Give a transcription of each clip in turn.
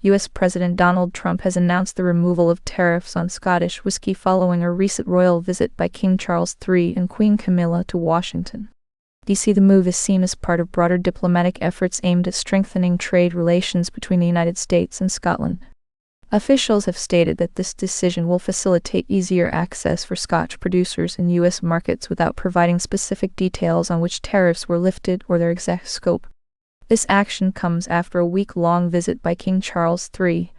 U.S. President Donald Trump has announced the removal of tariffs on Scottish whiskey following a recent royal visit by King Charles III and Queen Camilla to Washington, D.C. The move is seen as part of broader diplomatic efforts aimed at strengthening trade relations between the United States and Scotland. Officials have stated that this decision will facilitate easier access for Scotch producers in U.S. markets without providing specific details on which tariffs were lifted or their exact scope. This action comes after a week-long visit by King Charles III,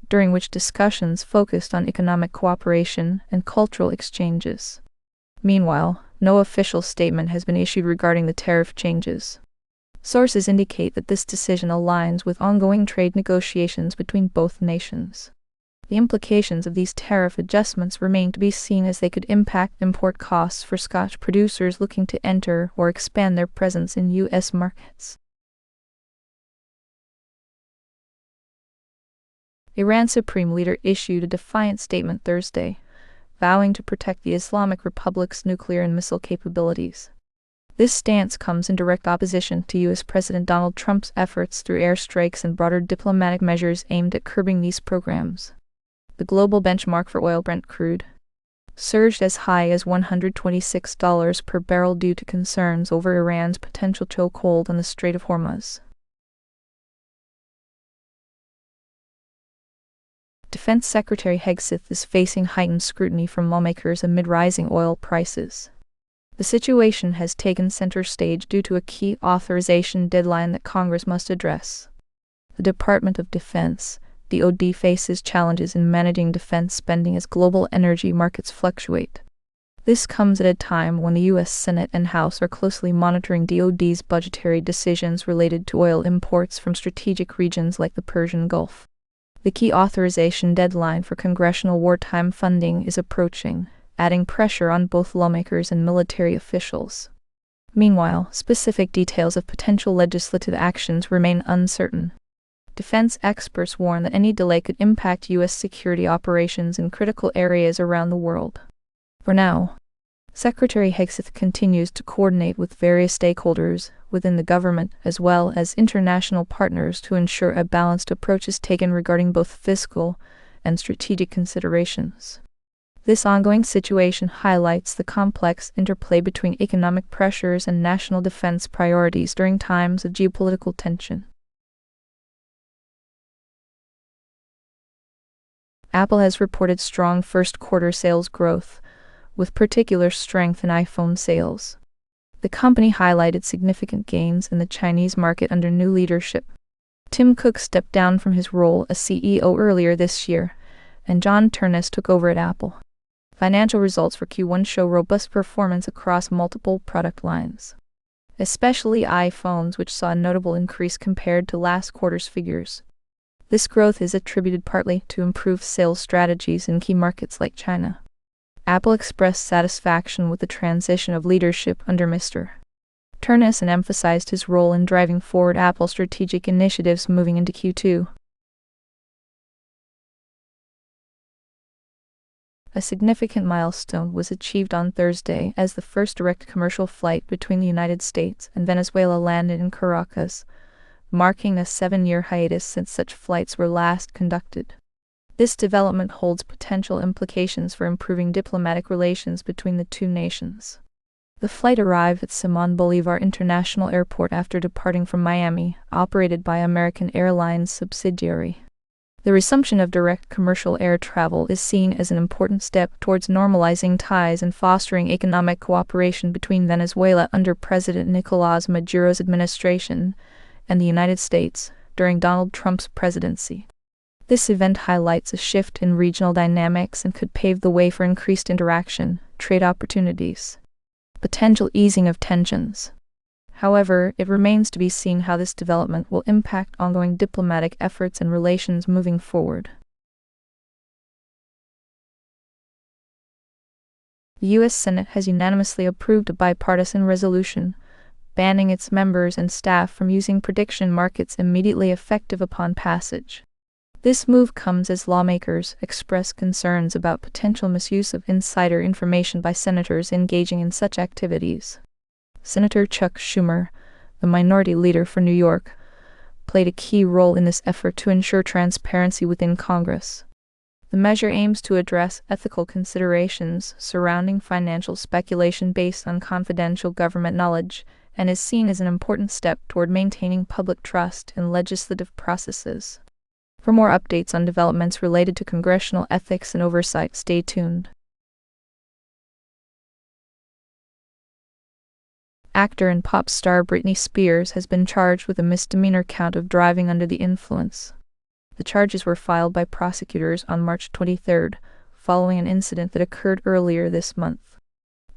during which discussions focused on economic cooperation and cultural exchanges. Meanwhile, no official statement has been issued regarding the tariff changes. Sources indicate that this decision aligns with ongoing trade negotiations between both nations. The implications of these tariff adjustments remain to be seen, as they could impact import costs for Scotch producers looking to enter or expand their presence in U.S. markets. Iran's supreme leader issued a defiant statement Thursday, vowing to protect the Islamic Republic's nuclear and missile capabilities. This stance comes in direct opposition to U.S. President Donald Trump's efforts through airstrikes and broader diplomatic measures aimed at curbing these programs. The global benchmark for oil Brent crude surged as high as $126 per barrel due to concerns over Iran's potential chokehold on the Strait of Hormuz. Defense Secretary Hegseth is facing heightened scrutiny from lawmakers amid rising oil prices. The situation has taken center stage due to a key authorization deadline that Congress must address. The Department of Defense, DoD, faces challenges in managing defense spending as global energy markets fluctuate. This comes at a time when the U.S. Senate and House are closely monitoring DoD's budgetary decisions related to oil imports from strategic regions like the Persian Gulf. The key authorization deadline for congressional wartime funding is approaching, adding pressure on both lawmakers and military officials. Meanwhile, specific details of potential legislative actions remain uncertain. Defense experts warn that any delay could impact U.S. security operations in critical areas around the world. For now, Secretary Hegseth continues to coordinate with various stakeholders within the government as well as international partners to ensure a balanced approach is taken regarding both fiscal and strategic considerations. This ongoing situation highlights the complex interplay between economic pressures and national defense priorities during times of geopolitical tension. Apple has reported strong first-quarter sales growth, with particular strength in iPhone sales. The company highlighted significant gains in the Chinese market under new leadership. Tim Cook stepped down from his role as CEO earlier this year, and John Ternus took over at Apple. Financial results for Q1 show robust performance across multiple product lines, especially iPhones, which saw a notable increase compared to last quarter's figures. This growth is attributed partly to improved sales strategies in key markets like China. Apple expressed satisfaction with the transition of leadership under Mr. Ternus and emphasized his role in driving forward Apple's strategic initiatives moving into Q2. A significant milestone was achieved on Thursday as the first direct commercial flight between the United States and Venezuela landed in Caracas, marking a 7-year hiatus since such flights were last conducted. This development holds potential implications for improving diplomatic relations between the two nations. The flight arrived at Simón Bolívar International Airport after departing from Miami, operated by American Airlines subsidiary. The resumption of direct commercial air travel is seen as an important step towards normalizing ties and fostering economic cooperation between Venezuela under President Nicolas Maduro's administration and the United States during Donald Trump's presidency. This event highlights a shift in regional dynamics and could pave the way for increased interaction, trade opportunities, potential easing of tensions. However, it remains to be seen how this development will impact ongoing diplomatic efforts and relations moving forward. The U.S. Senate has unanimously approved a bipartisan resolution banning its members and staff from using prediction markets immediately effective upon passage. This move comes as lawmakers express concerns about potential misuse of insider information by senators engaging in such activities. Senator Chuck Schumer, the minority leader for New York, played a key role in this effort to ensure transparency within Congress. The measure aims to address ethical considerations surrounding financial speculation based on confidential government knowledge, and is seen as an important step toward maintaining public trust in legislative processes. For more updates on developments related to congressional ethics and oversight, stay tuned. Actor and pop star Britney Spears has been charged with a misdemeanor count of driving under the influence. The charges were filed by prosecutors on March 23, following an incident that occurred earlier this month.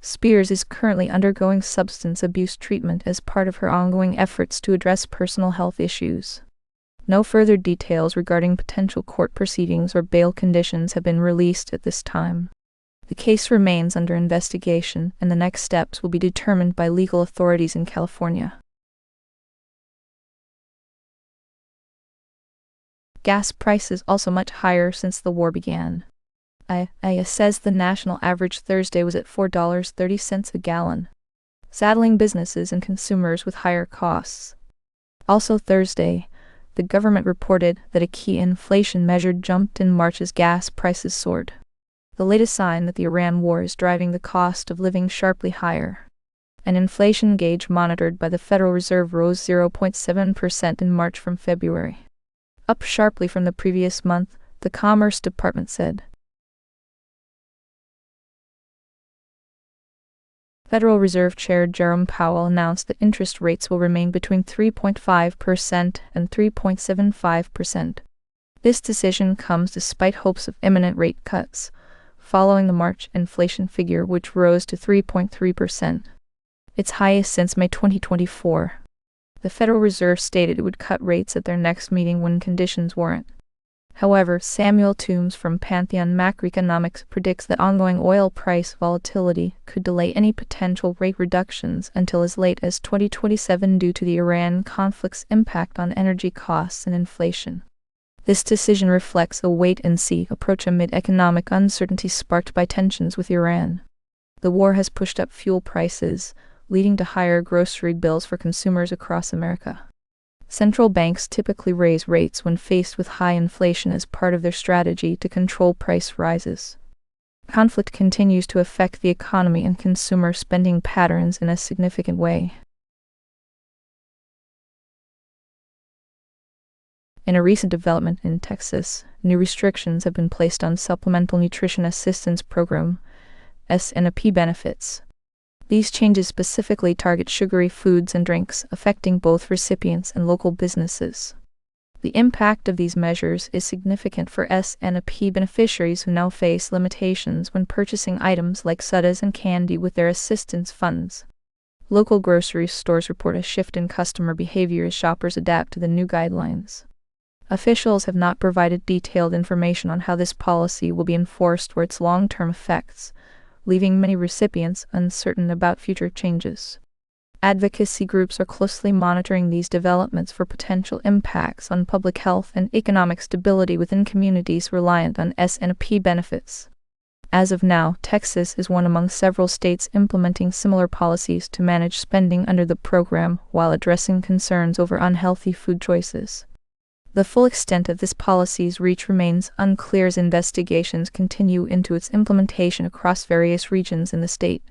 Spears is currently undergoing substance abuse treatment as part of her ongoing efforts to address personal health issues. No further details regarding potential court proceedings or bail conditions have been released at this time. The case remains under investigation, and the next steps will be determined by legal authorities in California. Gas prices also much higher since the war began. IAEA says the national average Thursday was at $4.30 a gallon, saddling businesses and consumers with higher costs. Also Thursday, the government reported that a key inflation measure jumped in March as gas prices soared. The latest sign that the Iran war is driving the cost of living sharply higher. An inflation gauge monitored by the Federal Reserve rose 0.7% in March from February, up sharply from the previous month, the Commerce Department said. Federal Reserve Chair Jerome Powell announced that interest rates will remain between 3.5% and 3.75%. This decision comes despite hopes of imminent rate cuts, following the March inflation figure, which rose to 3.3%, its highest since May 2024. The Federal Reserve stated it would cut rates at their next meeting when conditions warrant. However, Samuel Toombs from Pantheon Macroeconomics predicts that ongoing oil price volatility could delay any potential rate reductions until as late as 2027 due to the Iran conflict's impact on energy costs and inflation. This decision reflects a wait-and-see approach amid economic uncertainty sparked by tensions with Iran. The war has pushed up fuel prices, leading to higher grocery bills for consumers across America. Central banks typically raise rates when faced with high inflation as part of their strategy to control price rises. Conflict continues to affect the economy and consumer spending patterns in a significant way. In a recent development in Texas, new restrictions have been placed on Supplemental Nutrition Assistance Program (SNAP) benefits. These changes specifically target sugary foods and drinks, affecting both recipients and local businesses. The impact of these measures is significant for SNAP beneficiaries who now face limitations when purchasing items like sodas and candy with their assistance funds. Local grocery stores report a shift in customer behavior as shoppers adapt to the new guidelines. Officials have not provided detailed information on how this policy will be enforced or its long-term effects, leaving many recipients uncertain about future changes. Advocacy groups are closely monitoring these developments for potential impacts on public health and economic stability within communities reliant on SNAP benefits. As of now, Texas is one among several states implementing similar policies to manage spending under the program while addressing concerns over unhealthy food choices. The full extent of this policy's reach remains unclear as investigations continue into its implementation across various regions in the state.